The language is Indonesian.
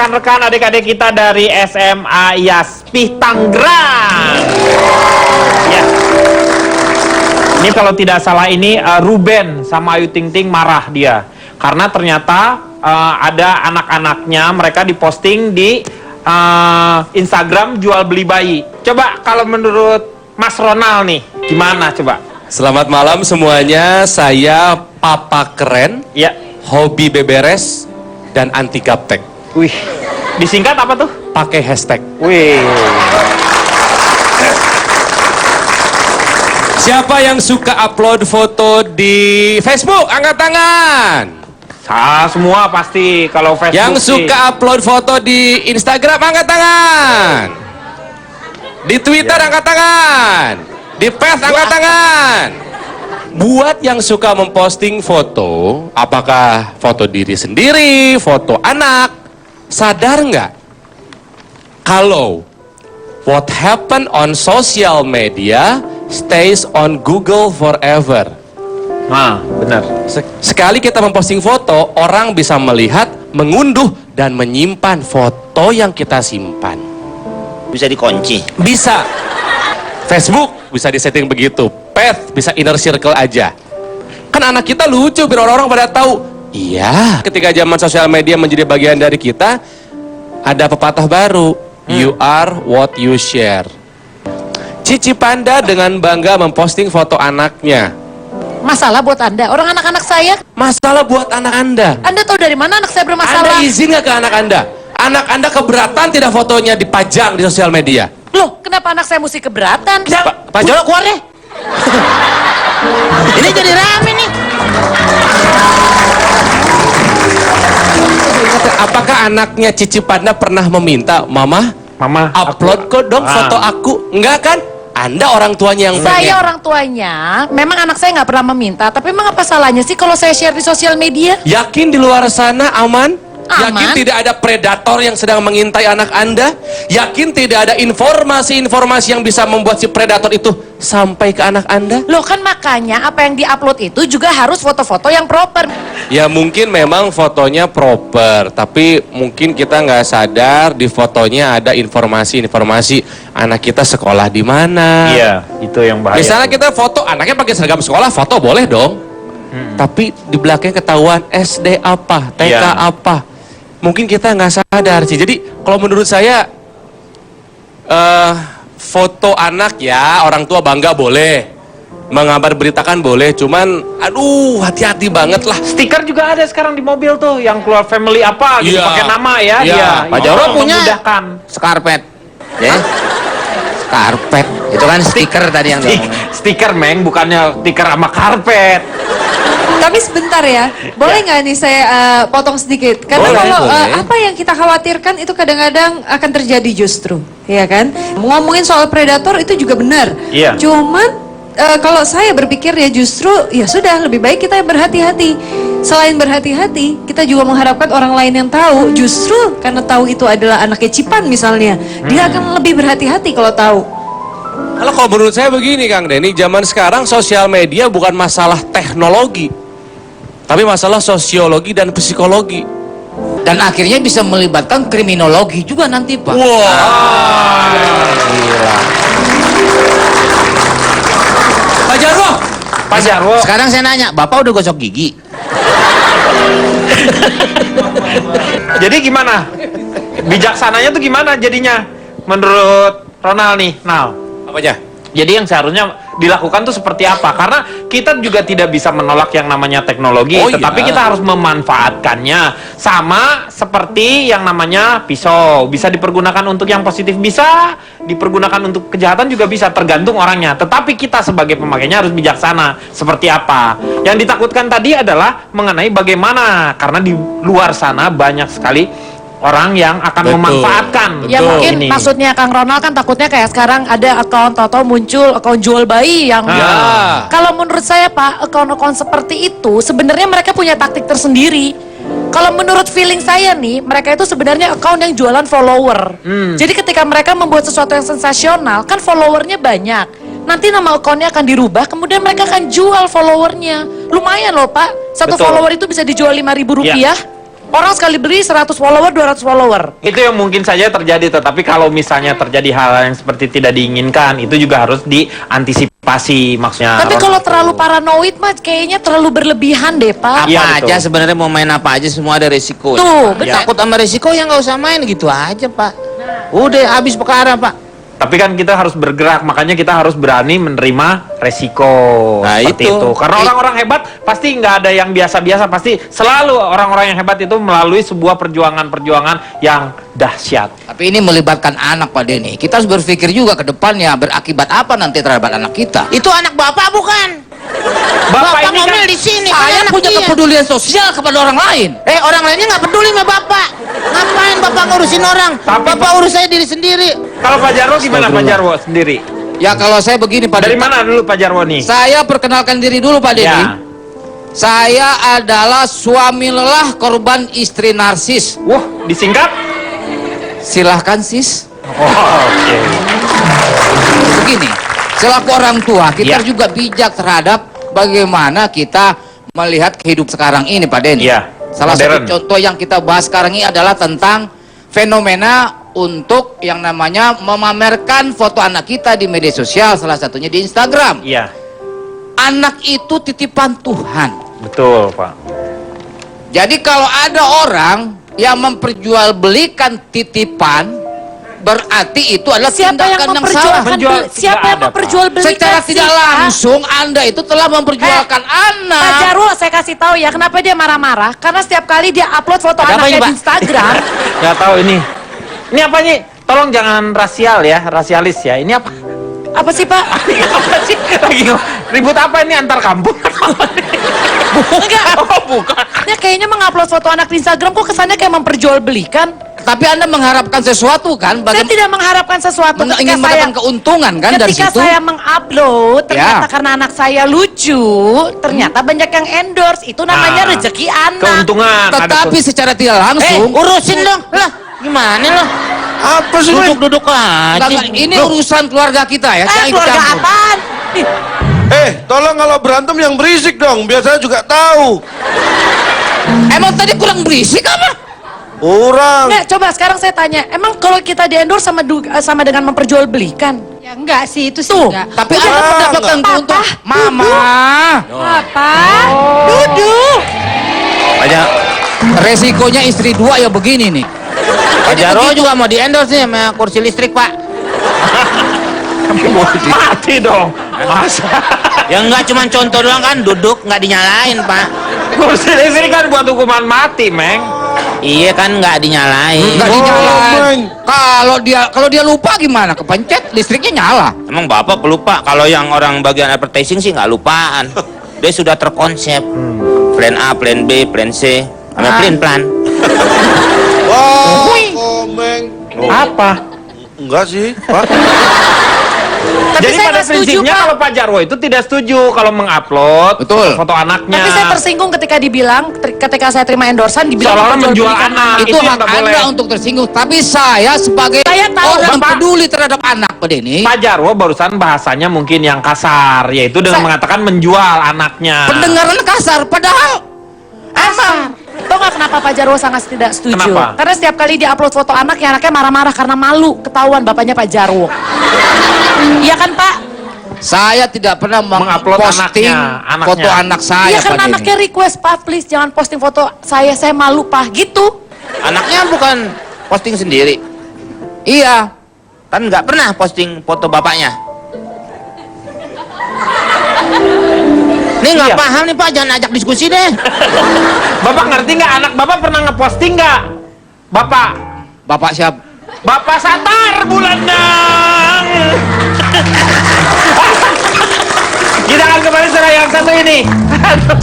rekan-rekan adik-adik kita dari SMA Yaspih Tangerang. Ya. Ini kalau tidak salah ini Ruben sama Ayu Ting Ting marah dia. Karena ternyata ada anak-anaknya mereka diposting di Instagram jual beli bayi. Coba kalau menurut Mas Ronald nih, gimana coba? Selamat malam semuanya, saya Papa Keren, Ya. hobi beberes, dan anti gaptek. Wih, disingkat apa tuh? Pakai hashtag. Wih. Siapa yang suka upload foto di Facebook? Angkat tangan. Semua pasti kalau Facebook. Yang suka upload foto di Instagram, angkat tangan. Di Twitter, angkat tangan. Di Face, angkat tangan. Buat yang suka memposting foto, apakah foto diri sendiri, foto anak, sadar nggak? Kalau what happen on social media stays on Google forever. Nah, benar. Sekali kita memposting foto, orang bisa melihat, mengunduh, dan menyimpan foto yang kita simpan. Bisa dikunci. Bisa. Facebook bisa disetting begitu. Path bisa inner circle aja. Kan anak kita lucu biar orang-orang pada tahu. Iya. Ketika zaman sosial media menjadi bagian dari kita, ada pepatah baru. You are what you share. Cici Panda dengan bangga memposting foto anaknya. Masalah buat Anda, orang anak-anak saya. Masalah buat anak Anda. Anda tahu dari mana anak saya Anda bermasalah? izin nggak ke anak Anda? Anak Anda keberatan tidak fotonya dipajang di sosial media? Loh, kenapa anak saya mesti keberatan? Pak Jolo keluar deh. Ini jadi rame nih. Apakah anaknya Cici Panda pernah meminta, Mama, upload kok dong foto aku? Enggak kan? Anda orang tuanya yang Saya pengen. orang tuanya, memang anak saya nggak pernah meminta, tapi memang apa salahnya sih kalau saya share di sosial media? Yakin di luar sana aman? Yakin Aman. tidak ada predator yang sedang mengintai anak Anda? Yakin tidak ada informasi-informasi yang bisa membuat si predator itu sampai ke anak Anda? Loh kan makanya apa yang diupload itu juga harus foto-foto yang proper. Ya mungkin memang fotonya proper, tapi mungkin kita nggak sadar di fotonya ada informasi-informasi anak kita sekolah di mana. Iya, itu yang bahaya. Misalnya kita foto anaknya pakai seragam sekolah, foto boleh dong. Tapi di belakangnya ketahuan SD apa, TK Iya. apa. Mungkin kita nggak sadar sih. Jadi kalau menurut saya foto anak ya orang tua bangga boleh, mengabar beritakan boleh. Cuman aduh hati-hati banget lah. Stiker juga ada sekarang di mobil tuh yang keluar family apa gitu Iya. pakai nama ya. Iya. Dia. Pak Joro punya memudahkan. Skarpet. Ya. Skarpet. Itu kan stiker tadi yang diomongin. Stiker Meng, bukannya stiker sama karpet. Tapi sebentar ya, boleh nggak nih saya potong sedikit? Karena Boleh, kalau boleh. apa yang kita khawatirkan itu kadang-kadang akan terjadi justru, ya kan? Ngomongin soal predator itu juga benar. Iya. Cuman kalau saya berpikir ya justru ya sudah lebih baik kita berhati-hati. Selain berhati-hati, kita juga mengharapkan orang lain yang tahu. Justru karena tahu itu adalah anaknya Cipan misalnya, dia akan lebih berhati-hati kalau tahu. Kalau menurut saya begini Kang Denny, zaman sekarang sosial media bukan masalah teknologi, tapi masalah sosiologi dan psikologi. Dan akhirnya bisa melibatkan kriminologi juga nanti, Pak. Wah, gila. Pak Jarwo, Pak Jarwo. Sekarang saya nanya, Bapak udah gosok gigi? Jadi gimana? Bijaksananya tuh gimana jadinya? Menurut Ronald nih, Nal. apanya? Jadi yang seharusnya dilakukan tuh seperti apa? Karena kita juga tidak bisa menolak yang namanya teknologi, Oh, tetapi iya. kita harus memanfaatkannya. Sama seperti yang namanya pisau, bisa dipergunakan untuk yang positif, bisa dipergunakan untuk kejahatan juga bisa, tergantung orangnya. Tetapi kita sebagai pemakainya harus bijaksana. Seperti apa? Yang ditakutkan tadi adalah mengenai bagaimana, karena di luar sana banyak sekali orang yang akan Betul. memanfaatkan. Ya mungkin ini. maksudnya Kang Ronald kan takutnya kayak sekarang ada akun atau muncul akun jual bayi yang Ya. Kalau menurut saya Pak, akun-akun seperti itu sebenarnya mereka punya taktik tersendiri. Kalau menurut feeling saya nih, mereka itu sebenarnya akun yang jualan follower. Jadi ketika mereka membuat sesuatu yang sensasional, kan followernya banyak. Nanti nama akunnya akan dirubah, kemudian mereka akan jual followernya. Lumayan loh Pak, satu Betul. follower itu bisa dijual Rp5.000. Orang sekali beli 100 follower, 200 follower. Itu yang mungkin saja terjadi, tetapi kalau misalnya terjadi hal yang seperti tidak diinginkan, itu juga harus diantisipasi maksudnya. Tapi kalau terlalu paranoid mah kayaknya terlalu berlebihan deh, Pak. Apa Iya, aja betul. sebenarnya mau main apa aja semua ada resiko. Tuh, betul. Takut sama resiko ya nggak usah main gitu aja Pak. Udah habis perkara Pak. Tapi kan kita harus bergerak, makanya kita harus berani menerima resiko. Nah, seperti itu. itu. Karena orang-orang hebat pasti nggak ada yang biasa-biasa, pasti selalu orang-orang yang hebat itu melalui sebuah perjuangan-perjuangan yang dahsyat. Tapi ini melibatkan anak Pak Denny. Kita harus berpikir juga ke depannya berakibat apa nanti terhadap anak kita. Itu anak Bapak bukan? Bapak ini kan di sini. Saya kan punya anak dia. kepedulian sosial kepada orang lain. Orang lainnya nggak peduli sama Bapak. Ngapain Bapak ngurusin orang? Tapi- Bapak urus saya diri sendiri. kalau Pak Jarwo gimana Pak Jarwo sendiri? Ya kalau saya begini Pak Dari Denny. mana dulu Pak Jarwo nih? Saya perkenalkan diri dulu Pak Denny. Ya. Saya adalah suami lelah korban istri narsis. Wah, disingkat? Silahkan sis. Oh, oke. Begini, selaku orang tua kita Ya. juga bijak terhadap bagaimana kita melihat kehidupan sekarang ini Pak Denny. Ya, Salah modern. satu contoh yang kita bahas sekarang ini adalah tentang fenomena untuk yang namanya memamerkan foto anak kita di media sosial, salah satunya di Instagram. Iya, Anak itu titipan Tuhan. betul Pak. Jadi kalau ada orang yang memperjualbelikan titipan, berarti itu adalah Siapa yang tindakan yang salah. Menjual- siapa tidak yang ada, Pak. memperjualbelikan Secara sih, tidak Pak? langsung Anda itu telah memperjualkan Pak anak. Jarwo, saya kasih tahu ya, kenapa dia marah-marah? Karena setiap kali dia upload foto Ada apa anaknya ini, di Pak? Instagram, Nggak tahu ini. Ini apa nih? Tolong jangan rasial ya, rasialis ya. Ini apa? apa sih Pak? Ini apa sih? Lagi ribut apa ini antar kampung? Enggak. Oh, bukan. Dia kayaknya mengupload foto anak di Instagram kok kesannya kayak memperjualbelikan. Tapi Anda mengharapkan sesuatu kan? Saya tidak mengharapkan sesuatu ketika ingin saya mendapatkan keuntungan kan dari ketika situ? saya mengupload, ternyata Ya. karena anak saya lucu, ternyata banyak yang endorse. Itu namanya Nah, rezeki anak. Keuntungan. ada Tetapi secara tidak langsung, Urusin dong. Lah, gimana lo? Apa sih? Duduk-duduk aja. Enggak, ini urusan keluarga kita ya. Saya ikut Keluarga campur. apaan? Ih, Tolong kalau berantem yang berisik dong, biar saya juga tahu. Emang tadi kurang berisik apa? Kurang. Nggak, coba sekarang saya tanya, emang kalau kita di endorse sama dengan memperjualbelikan? Ya enggak sih, itu sih Tuh. enggak. Tapi Anda mendapatkan keuntungan. Mama. Apa? Duduk. Aja. Resikonya istri dua ya begini nih. Pak Jarwo juga mau di endorse nih sama kursi listrik Pak. Mati dong. Masa? Ya enggak cuma contoh doang kan, duduk nggak dinyalain Pak. Kursi listrik kan buat hukuman mati, Meng. Iya kan nggak dinyalain. Enggak Oh, dinyalain. Meng. Kalau dia lupa gimana? Kepencet listriknya nyala. Emang Bapak pelupa? Kalau yang orang bagian advertising sih nggak lupaan. Dia sudah terkonsep. Plan A, plan B, plan C, sama plan. Wah, komeng. Apa? Enggak sih, Pak. Tapi Jadi saya pada nggak setuju, prinsipnya Pak. kalau Pak Jarwo itu tidak setuju kalau mengupload Betul. foto anaknya. Tapi saya tersinggung ketika dibilang, ketika saya terima endorsan, dibilang Seolah-olah menjual memperjualbelikan anak. Itu Itu yang hak nggak Anda boleh. untuk tersinggung. Tapi saya sebagai Saya tahu, orang Bapak. peduli terhadap anak Pak Denny, Pak Jarwo barusan bahasanya mungkin yang kasar, yaitu dengan mengatakan menjual anaknya. pendengaran kasar. Padahal emang Tahu nggak kenapa Pak Jarwo sangat tidak setuju? Kenapa? Karena setiap kali dia upload foto anaknya marah-marah karena malu ketahuan bapaknya Pak Jarwo. Iya kan Pak? saya tidak pernah Mengupload memposting anaknya. foto anak saya Iya kan Pak Denny. anaknya request Pak, please jangan posting foto saya malu Pak, gitu. Anaknya bukan posting sendiri. Iya. Kan nggak pernah posting foto bapaknya. Ini nggak Iya. paham nih Pak, jangan ajak diskusi deh. Bapak ngerti nggak anak Bapak pernah ngeposting nggak? Bapak siapa? Bapak Satar Bulandang. Kita akan kembali setelah yang satu ini. Aduh.